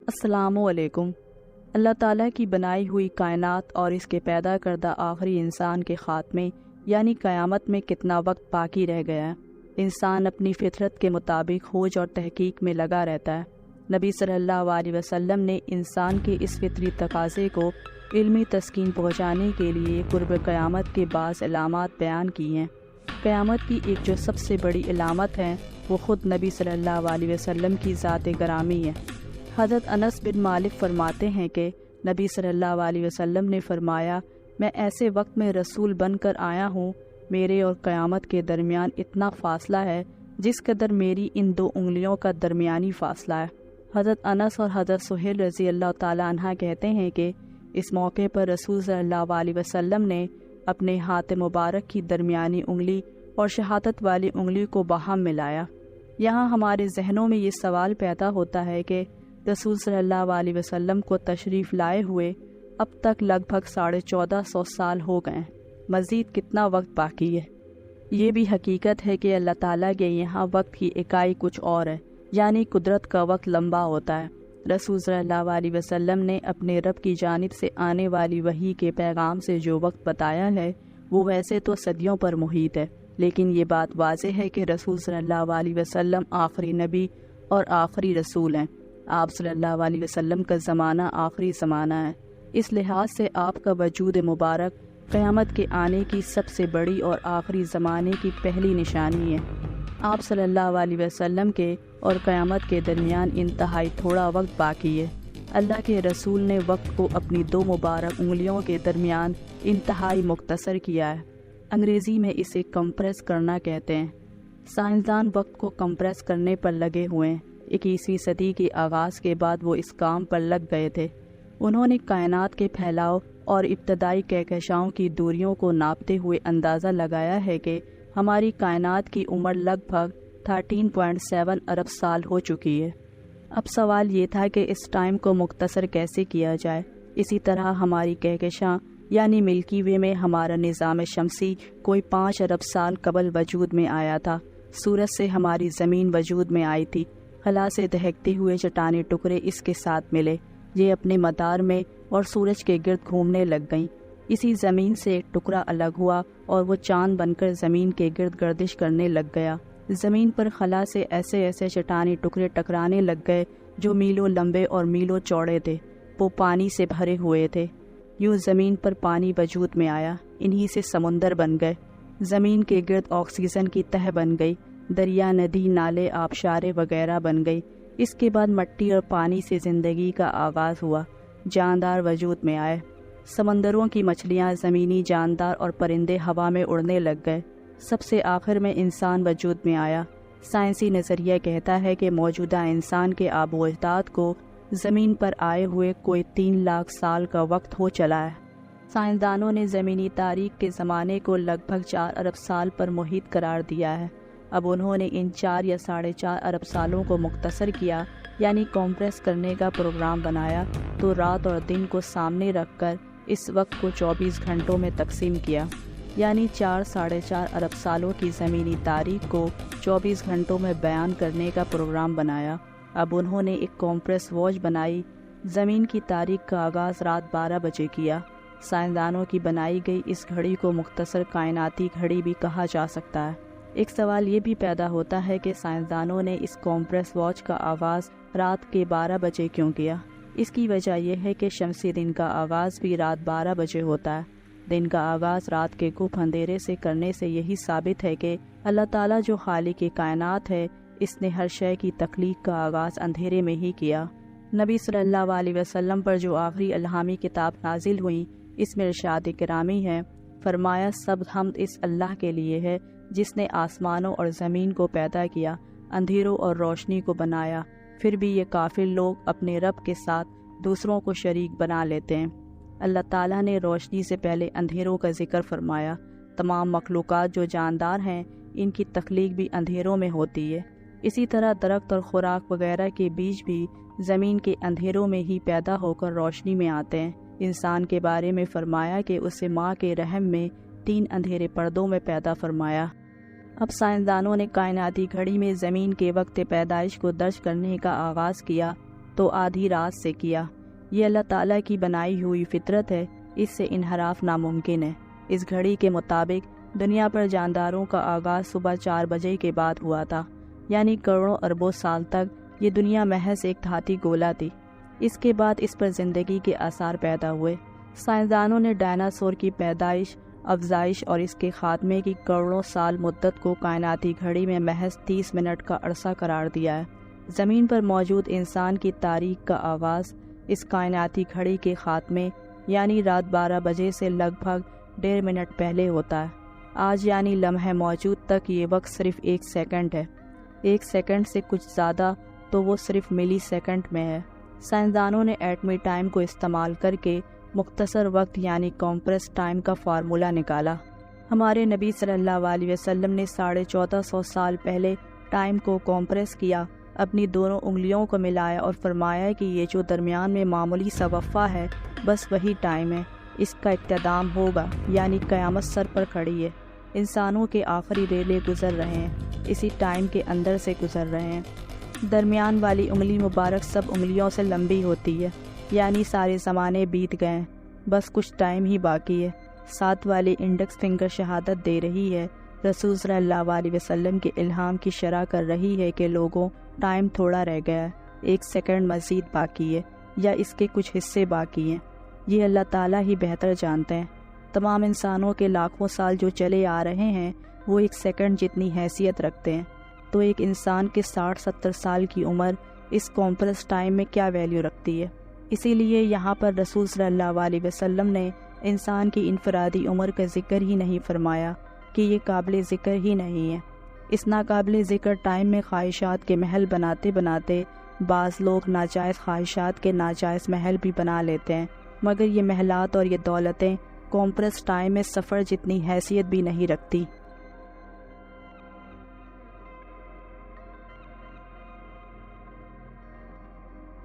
السلام علیکم۔ اللہ تعالیٰ کی بنائی ہوئی کائنات اور اس کے پیدا کردہ آخری انسان کے خاتمے یعنی قیامت میں کتنا وقت باقی رہ گیا ہے۔ انسان اپنی فطرت کے مطابق کھوج اور تحقیق میں لگا رہتا ہے۔ نبی صلی اللہ علیہ وسلم نے انسان کے اس فطری تقاضے کو علمی تسکین پہنچانے کے لیے قرب قیامت کے بعض علامات بیان کی ہیں۔ قیامت کی ایک جو سب سے بڑی علامت ہے وہ خود نبی صلی اللہ علیہ وسلم کی ذات گرامی ہے۔ حضرت انس بن مالک فرماتے ہیں کہ نبی صلی اللہ علیہ وسلم نے فرمایا، میں ایسے وقت میں رسول بن کر آیا ہوں، میرے اور قیامت کے درمیان اتنا فاصلہ ہے جس قدر میری ان دو انگلیوں کا درمیانی فاصلہ ہے۔ حضرت انس اور حضرت سہیل رضی اللہ تعالیٰ عنہ کہتے ہیں کہ اس موقع پر رسول صلی اللہ علیہ وسلم نے اپنے ہاتھ مبارک کی درمیانی انگلی اور شہادت والی انگلی کو باہم ملایا۔ یہاں ہمارے ذہنوں میں یہ سوال پیدا ہوتا ہے کہ رسول صلی اللہ علیہ وسلم کو تشریف لائے ہوئے اب تک لگ بھگ 1450 سال ہو گئے، مزید کتنا وقت باقی ہے؟ یہ بھی حقیقت ہے کہ اللہ تعالیٰ کے یہاں وقت کی اکائی کچھ اور ہے، یعنی قدرت کا وقت لمبا ہوتا ہے۔ رسول صلی اللہ علیہ وسلم نے اپنے رب کی جانب سے آنے والی وحی کے پیغام سے جو وقت بتایا ہے وہ ویسے تو صدیوں پر محیط ہے، لیکن یہ بات واضح ہے کہ رسول صلی اللہ علیہ وسلم آخری نبی اور آخری رسول ہیں۔ آپ صلی اللہ علیہ وسلم کا زمانہ آخری زمانہ ہے، اس لحاظ سے آپ کا وجود مبارک قیامت کے آنے کی سب سے بڑی اور آخری زمانے کی پہلی نشانی ہے۔ آپ صلی اللہ علیہ وسلم کے اور قیامت کے درمیان انتہائی تھوڑا وقت باقی ہے۔ اللہ کے رسول نے وقت کو اپنی دو مبارک انگلیوں کے درمیان انتہائی مختصر کیا ہے۔ انگریزی میں اسے کمپریس کرنا کہتے ہیں۔ سائنسدان وقت کو کمپریس کرنے پر لگے ہوئے ہیں۔ 21ویں صدی کے آغاز کے بعد وہ اس کام پر لگ گئے تھے۔ انہوں نے کائنات کے پھیلاؤ اور ابتدائی کہکشاؤں کی دوریوں کو ناپتے ہوئے اندازہ لگایا ہے کہ ہماری کائنات کی عمر لگ بھگ 13.7 ارب سال ہو چکی ہے۔ اب سوال یہ تھا کہ اس ٹائم کو مختصر کیسے کیا جائے۔ اسی طرح ہماری کہکشاں یعنی ملکی وے میں ہمارا نظام شمسی کوئی 5 ارب سال قبل وجود میں آیا تھا۔ سورج سے ہماری زمین وجود میں آئی تھی۔ خلا سے دہکتے ہوئے چٹانی ٹکڑے اس کے ساتھ ملے، یہ اپنے مدار میں اور سورج کے گرد گھومنے لگ گئیں۔ اسی زمین سے ایک ٹکڑا الگ ہوا اور وہ چاند بن کر زمین کے گرد گردش کرنے لگ گیا۔ زمین پر خلا سے ایسے ایسے چٹانی ٹکڑے ٹکرانے لگ گئے جو میلوں لمبے اور میلوں چوڑے تھے، وہ پانی سے بھرے ہوئے تھے۔ یوں زمین پر پانی وجود میں آیا، انہی سے سمندر بن گئے۔ زمین کے گرد آکسیجن کی تہ بن گئی، دریا، ندی، نالے، آبشاریں وغیرہ بن گئی۔ اس کے بعد مٹی اور پانی سے زندگی کا آغاز ہوا، جاندار وجود میں آئے۔ سمندروں کی مچھلیاں، زمینی جاندار اور پرندے ہوا میں اڑنے لگ گئے۔ سب سے آخر میں انسان وجود میں آیا۔ سائنسی نظریہ کہتا ہے کہ موجودہ انسان کے آب و اجداد کو زمین پر آئے ہوئے کوئی 3 لاکھ سال کا وقت ہو چلا ہے۔ سائنسدانوں نے زمینی تاریخ کے زمانے کو لگ بھگ 4 ارب سال پر محیط قرار دیا ہے۔ اب انہوں نے ان 4 یا 4.5 ارب سالوں کو مختصر کیا، یعنی کمپریس کرنے کا پروگرام بنایا، تو رات اور دن کو سامنے رکھ کر اس وقت کو 24 گھنٹوں میں تقسیم کیا، یعنی 4.5 ارب سالوں کی زمینی تاریخ کو 24 گھنٹوں میں بیان کرنے کا پروگرام بنایا۔ اب انہوں نے ایک کمپریس واچ بنائی۔ زمین کی تاریخ کا آغاز رات 12 بجے کیا۔ سائنسدانوں کی بنائی گئی اس گھڑی کو مختصر کائناتی گھڑی بھی کہا جا سکتا ہے۔ ایک سوال یہ بھی پیدا ہوتا ہے کہ سائنسدانوں نے اس کمپریس واچ کا آغاز رات کے 12 بجے کیوں کیا؟ اس کی وجہ یہ ہے کہ شمسی دن کا آغاز بھی رات 12 بجے ہوتا ہے۔ دن کا آغاز رات کے گپ اندھیرے سے کرنے سے یہی ثابت ہے کہ اللہ تعالیٰ جو خالق کائنات ہے، اس نے ہر شے کی تخلیق کا آغاز اندھیرے میں ہی کیا۔ نبی صلی اللہ علیہ وسلم پر جو آخری الہامی کتاب نازل ہوئی، اس میں ارشاد گرامی ہے، فرمایا سب حمد اس اللہ کے لیے ہے جس نے آسمانوں اور زمین کو پیدا کیا، اندھیروں اور روشنی کو بنایا۔ پھر بھی یہ کافر لوگ اپنے رب کے ساتھ دوسروں کو شریک بنا لیتے ہیں۔ اللہ تعالیٰ نے روشنی سے پہلے اندھیروں کا ذکر فرمایا۔ تمام مخلوقات جو جاندار ہیں، ان کی تخلیق بھی اندھیروں میں ہوتی ہے۔ اسی طرح درخت اور خوراک وغیرہ کے بیج بھی زمین کے اندھیروں میں ہی پیدا ہو کر روشنی میں آتے ہیں۔ انسان کے بارے میں فرمایا کہ اسے ماں کے رحم میں 3 اندھیرے پردوں میں پیدا فرمایا۔ اب سائنسدانوں نے کائناتی گھڑی میں زمین کے وقت پیدائش کو درج کرنے کا آغاز کیا۔ تو آدھی رات سے کیا۔ یہ اللہ تعالیٰ کی بنائی ہوئی فطرت ہے، اس سے انحراف ناممکن ہے۔ اس گھڑی کے مطابق دنیا پر جانداروں کا آغاز صبح 4 بجے کے بعد ہوا تھا، یعنی کروڑوں اربوں سال تک یہ دنیا محض ایک دھاتی گولا تھی۔ اس کے بعد اس پر زندگی کے آثار پیدا ہوئے۔ سائنسدانوں نے ڈائناسور کی پیدائش، افزائش اور اس کے خاتمے کی کروڑوں سال مدت کو کائناتی گھڑی میں محض 30 منٹ کا عرصہ قرار دیا ہے۔ زمین پر موجود انسان کی تاریخ کا آغاز اس کائناتی گھڑی کے خاتمے یعنی رات 12 بجے سے لگ بھگ 1.5 منٹ پہلے ہوتا ہے۔ آج یعنی لمحہ موجود تک یہ وقت صرف 1 سیکنڈ ہے۔ 1 سیکنڈ سے کچھ زیادہ تو وہ صرف ملی سیکنڈ میں ہے۔ سائنسدانوں نے ایٹمی ٹائم کو استعمال کر کے مختصر وقت یعنی کمپریس ٹائم کا فارمولہ نکالا۔ ہمارے نبی صلی اللہ علیہ وسلم نے 1450 سال پہلے ٹائم کو کمپریس کیا، اپنی دونوں انگلیوں کو ملایا اور فرمایا کہ یہ جو درمیان میں معمولی سا وقفہ ہے بس وہی ٹائم ہے، اس کا اختتام ہوگا یعنی قیامت سر پر کھڑی ہے۔ انسانوں کے آخری ریلے گزر رہے ہیں، اسی ٹائم کے اندر سے گزر رہے ہیں۔ درمیان والی انگلی مبارک سب انگلیوں سے لمبی ہوتی ہے، یعنی سارے زمانے بیت گئے ہیں، بس کچھ ٹائم ہی باقی ہے۔ ساتھ والی انڈیکس فنگر شہادت دے رہی ہے، رسول صلی اللہ علیہ وسلم کے الہام کی شرح کر رہی ہے کہ لوگوں ٹائم تھوڑا رہ گیا ہے، 1 سیکنڈ مزید باقی ہے یا اس کے کچھ حصے باقی ہیں۔ یہ اللہ تعالیٰ ہی بہتر جانتے ہیں۔ تمام انسانوں کے لاکھوں سال جو چلے آ رہے ہیں وہ 1 سیکنڈ جتنی حیثیت رکھتے ہیں، تو ایک انسان کے 60-70 سال کی عمر اس کمپریس ٹائم میں کیا ویلیو رکھتی ہے؟ اسی لیے یہاں پر رسول صلی اللہ علیہ وسلم نے انسان کی انفرادی عمر کا ذکر ہی نہیں فرمایا کہ یہ قابل ذکر ہی نہیں ہے۔ اس ناقابل ذکر ٹائم میں خواہشات کے محل بناتے بناتے بعض لوگ ناجائز خواہشات کے ناجائز محل بھی بنا لیتے ہیں، مگر یہ محلات اور یہ دولتیں کمپریس ٹائم میں سفر جتنی حیثیت بھی نہیں رکھتی۔